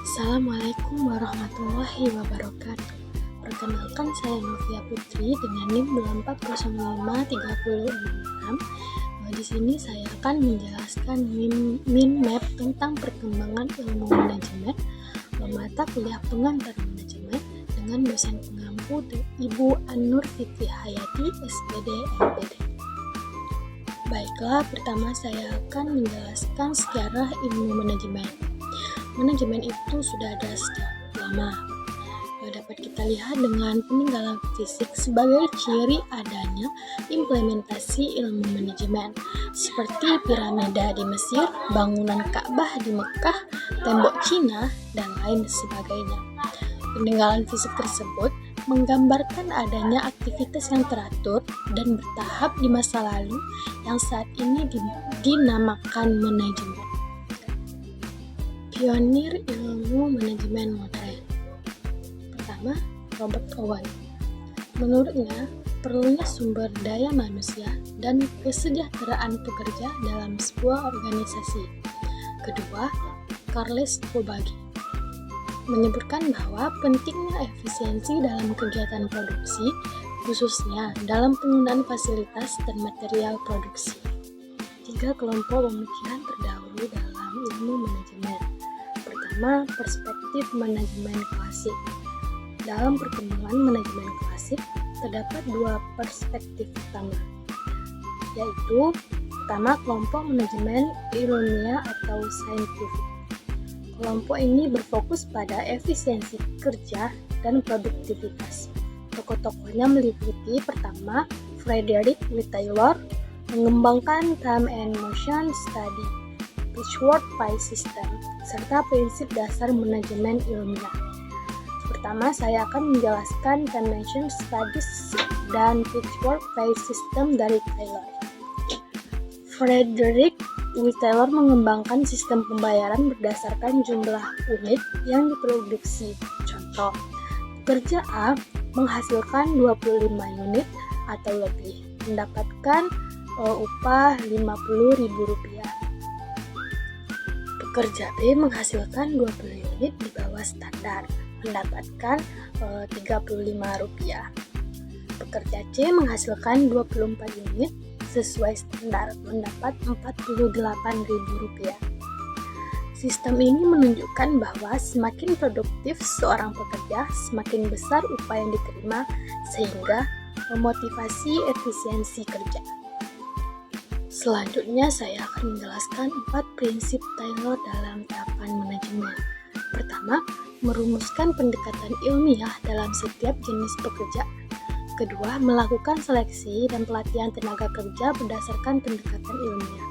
Assalamualaikum warahmatullahi wabarakatuh. Perkenalkan, saya Novia Putri dengan NIM 240536. Di sini saya akan menjelaskan min map tentang perkembangan ilmu manajemen mata kuliah pengantar manajemen dengan dosen pengampu Ibu An-Nur Fitri Hayati, SPD, MPD. Baiklah, pertama saya akan menjelaskan sejarah ilmu manajemen. Manajemen itu sudah ada sejak lama. Dapat kita lihat dengan peninggalan fisik sebagai ciri adanya implementasi ilmu manajemen, seperti piramida di Mesir, bangunan Ka'bah di Mekah, tembok Cina, dan lain sebagainya. Peninggalan fisik tersebut menggambarkan adanya aktivitas yang teratur dan bertahap di masa lalu yang saat ini dinamakan manajemen. Pionir ilmu manajemen modern. Pertama, Robert Owen. Menurutnya, perlunya sumber daya manusia dan kesejahteraan pekerja dalam sebuah organisasi. Kedua, Charles Foubagi menyebutkan bahwa pentingnya efisiensi dalam kegiatan produksi, khususnya dalam penggunaan fasilitas dan material produksi. Tiga kelompok pemikiran terdahulu dalam ilmu manajemen. Pertama, perspektif manajemen klasik. Dalam perkembangan manajemen klasik, terdapat dua perspektif utama, yaitu pertama, kelompok manajemen ilmiah atau scientific. Kelompok ini berfokus pada efisiensi kerja dan produktivitas. Tokoh-tokohnya meliputi pertama, Frederick W. Taylor mengembangkan time and motion study, Pitchfork Pie System, serta prinsip dasar manajemen ilmiah. Pertama, saya akan menjelaskan Convention Studies dan Pitchfork Pie System dari Taylor. Frederick W. Taylor mengembangkan sistem pembayaran berdasarkan jumlah unit yang diproduksi. Contoh, pekerja A menghasilkan 25 unit atau lebih, mendapatkan upah Rp50.000. Pekerja B menghasilkan 20 unit di bawah standar, mendapatkan Rp35. Pekerja C menghasilkan 24 unit sesuai standar, mendapat Rp48.000. Sistem ini menunjukkan bahwa semakin produktif seorang pekerja, semakin besar upah yang diterima, sehingga memotivasi efisiensi kerja. Selanjutnya, saya akan menjelaskan 4 prinsip Taylor dalam tahapan manajemen. Pertama, merumuskan pendekatan ilmiah dalam setiap jenis pekerjaan. Kedua, melakukan seleksi dan pelatihan tenaga kerja berdasarkan pendekatan ilmiah.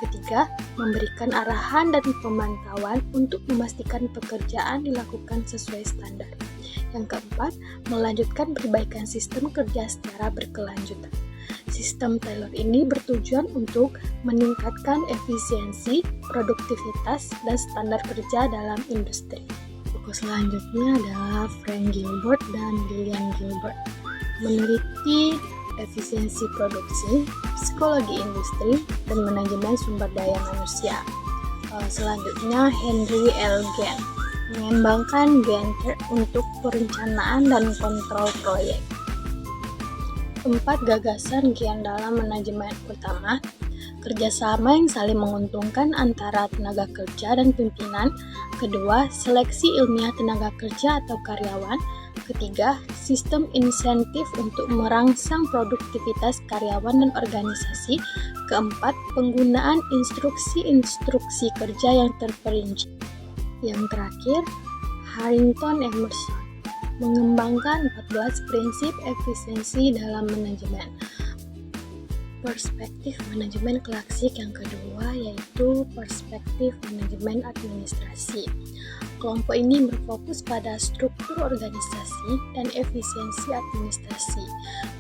Ketiga, memberikan arahan dan pemantauan untuk memastikan pekerjaan dilakukan sesuai standar. Yang keempat, melanjutkan perbaikan sistem kerja secara berkelanjutan. Sistem Taylor ini bertujuan untuk meningkatkan efisiensi, produktivitas, dan standar kerja dalam industri. Buku selanjutnya adalah Frank Gilbert dan Lillian Gilbert. Meneliti efisiensi produksi, psikologi industri, dan manajemen sumber daya manusia. Selanjutnya Henry L. Gantt mengembangkan Gantt untuk perencanaan dan kontrol proyek. 4 gagasan Gantt dalam manajemen. Pertama, kerjasama yang saling menguntungkan antara tenaga kerja dan pimpinan. Kedua, seleksi ilmiah tenaga kerja atau karyawan. Ketiga, sistem insentif untuk merangsang produktivitas karyawan dan organisasi. Keempat, penggunaan instruksi-instruksi kerja yang terperinci. Yang terakhir, Harrington Emerson mengembangkan 14 prinsip efisiensi dalam manajemen. Perspektif manajemen klasik yang kedua yaitu perspektif manajemen administrasi. Kelompok ini berfokus pada struktur organisasi dan efisiensi administrasi.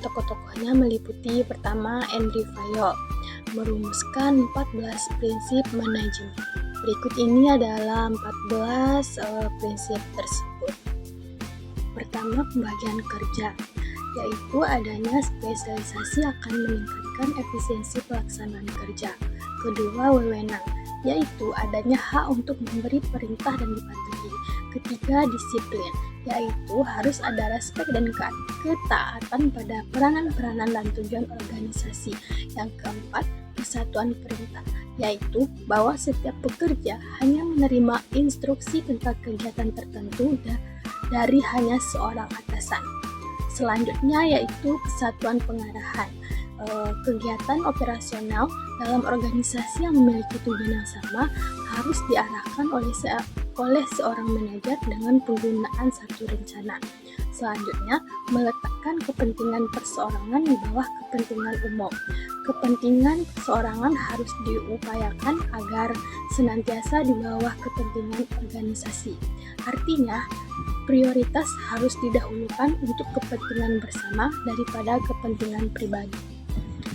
Tokoh-tokohnya meliputi pertama, Henry Fayol merumuskan 14 prinsip manajemen. Berikut ini adalah 14 prinsip tersebut. Pertama, pembagian kerja, yaitu adanya spesialisasi akan meningkatkan efisiensi pelaksanaan kerja. Kedua, wewenang, yaitu adanya hak untuk memberi perintah dan dipatuhi. Ketiga, disiplin, yaitu harus ada respek dan ketaatan pada peranan-peranan dan tujuan organisasi. Yang keempat, kesatuan perintah, yaitu bahwa setiap pekerja hanya menerima instruksi tentang kegiatan tertentu dari hanya seorang atasan. Selanjutnya yaitu kesatuan pengarahan. Kegiatan operasional dalam organisasi yang memiliki tujuan yang sama harus diarahkan oleh seorang manajer dengan penggunaan satu rencana. Selanjutnya, meletakkan kepentingan perseorangan di bawah kepentingan umum. Kepentingan perseorangan harus diupayakan agar senantiasa di bawah kepentingan organisasi. Artinya, prioritas harus didahulukan untuk kepentingan bersama daripada kepentingan pribadi.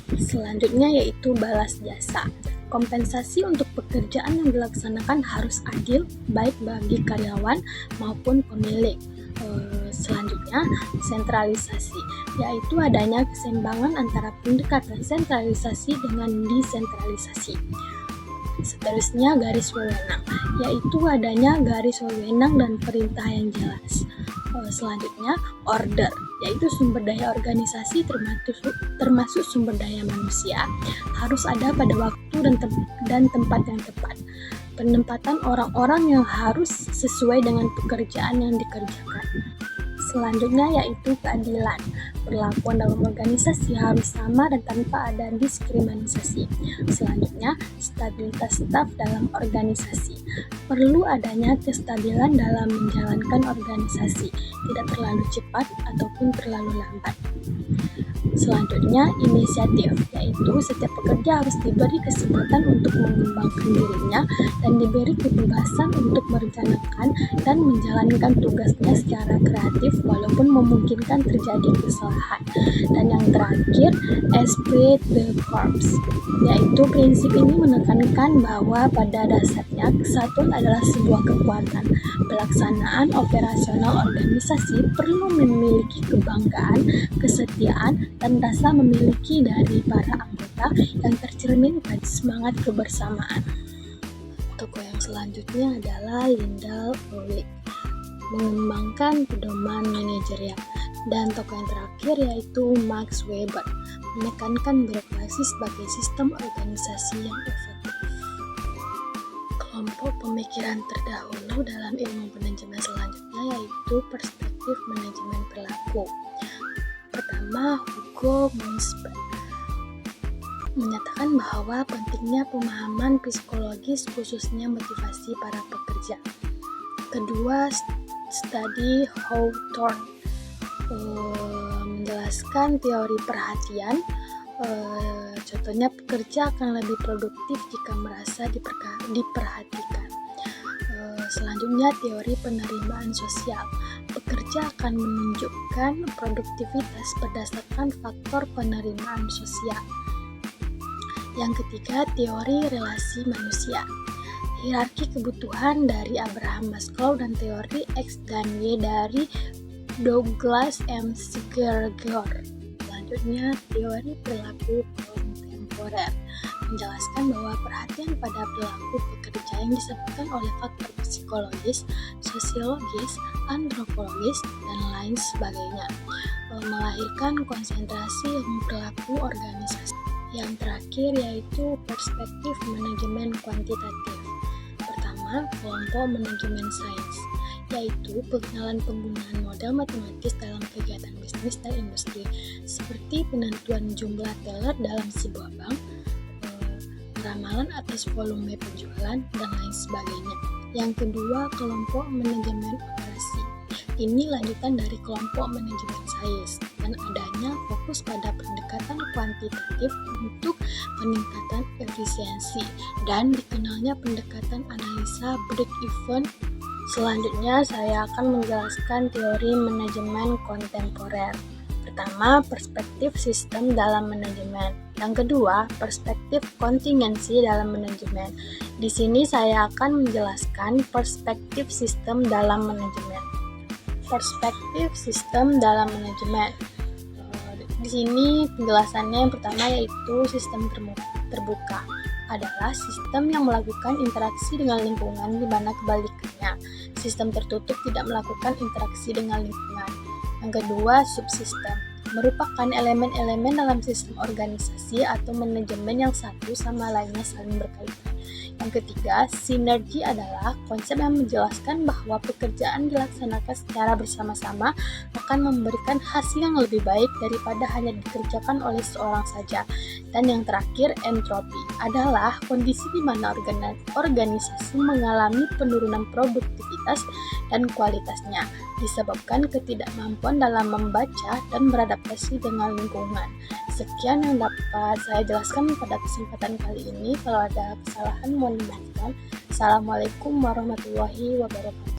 Selanjutnya yaitu balas jasa. Kompensasi untuk pekerjaan yang dilaksanakan harus adil, baik bagi karyawan maupun pemilik. Selanjutnya, sentralisasi, yaitu adanya keseimbangan antara pendekatan sentralisasi dengan desentralisasi. Seterusnya, garis wewenang, yaitu adanya garis wewenang dan perintah yang jelas. Selanjutnya, order, yaitu sumber daya organisasi termasuk sumber daya manusia harus ada pada waktu dan tempat yang tepat. Penempatan orang-orang yang harus sesuai dengan pekerjaan yang dikerjakan. Selanjutnya yaitu keadilan. Perlakuan dalam organisasi harus sama dan tanpa ada diskriminasi. Selanjutnya, stabilitas staf dalam organisasi. Perlu adanya kestabilan dalam menjalankan organisasi, tidak terlalu cepat ataupun terlalu lambat. Selanjutnya, inisiatif, yaitu setiap pekerja harus diberi kesempatan untuk mengembangkan dirinya dan diberi kebebasan untuk merencanakan dan menjalankan tugasnya secara kreatif walaupun memungkinkan terjadi kesalahan. Dan yang terakhir, esprit de corps, yaitu prinsip ini menekankan bahwa pada dasarnya kesatuan adalah sebuah kekuatan. Pelaksanaan operasional organisasi perlu memiliki kebanggaan, kesetiaan, dan rasa memiliki dari para anggota yang tercermin pada semangat kebersamaan. Tokoh yang selanjutnya adalah Lyndall Ulrich, mengembangkan pedoman manajerial. Dan tokoh yang terakhir yaitu Max Weber, menekankan birokrasi sebagai sistem organisasi yang efektif. Kelompok pemikiran terdahulu dalam ilmu manajemen selanjutnya yaitu perspektif manajemen perilaku. Pertama, Hugo Münzberg menyatakan bahwa pentingnya pemahaman psikologis khususnya motivasi para pekerja. Kedua, Study Hawthorne menjelaskan teori perhatian. Contohnya, pekerja akan lebih produktif jika merasa diperhatikan. Selanjutnya, teori penerimaan sosial. Pekerja akan menunjukkan produktivitas berdasarkan faktor penerimaan sosial. Yang ketiga, teori relasi manusia. Hierarki kebutuhan dari Abraham Maslow dan teori X dan Y dari Douglas M. Kierkegaard. Selanjutnya, teori perilaku kontemporer menjelaskan bahwa perhatian pada perilaku pekerja yang disebabkan oleh faktor psikologis, sosiologis, antropologis, dan lain sebagainya, melahirkan konsentrasi ilmu perilaku organisasi. Yang terakhir yaitu perspektif manajemen kuantitatif. Pertama, kelompok manajemen sains, yaitu pengenalan penggunaan model matematis dalam kegiatan bisnis dan industri, seperti penentuan jumlah teller dalam sebuah bank, ramalan atas volume penjualan, dan lain sebagainya. Yang kedua, kelompok manajemen operasi. Ini lanjutan dari kelompok manajemen sains dan adanya fokus pada pendekatan kuantitatif untuk peningkatan efisiensi dan dikenalnya pendekatan analisa break-even. Selanjutnya, saya akan menjelaskan teori manajemen kontemporer. Pertama, perspektif sistem dalam manajemen. Yang kedua, perspektif kontingensi dalam manajemen. Di sini saya akan menjelaskan perspektif sistem dalam manajemen. Perspektif sistem dalam manajemen. Di sini penjelasannya yang pertama yaitu sistem terbuka. adalah sistem yang melakukan interaksi dengan lingkungan, di mana kebalikannya, sistem tertutup tidak melakukan interaksi dengan lingkungan. Yang kedua, subsistem merupakan elemen-elemen dalam sistem organisasi atau manajemen yang satu sama lainnya saling berkaitan. Yang ketiga, sinergi adalah konsep yang menjelaskan bahwa pekerjaan dilaksanakan secara bersama-sama akan memberikan hasil yang lebih baik daripada hanya dikerjakan oleh seorang saja. Dan yang terakhir, entropi adalah kondisi di mana organisasi mengalami penurunan produktivitas dan kualitasnya disebabkan ketidakmampuan dalam membaca dan beradaptasi dengan lingkungan. Sekian yang dapat saya jelaskan pada kesempatan kali ini. Kalau ada kesalahan mohon dimaafkan. Assalamualaikum warahmatullahi wabarakatuh.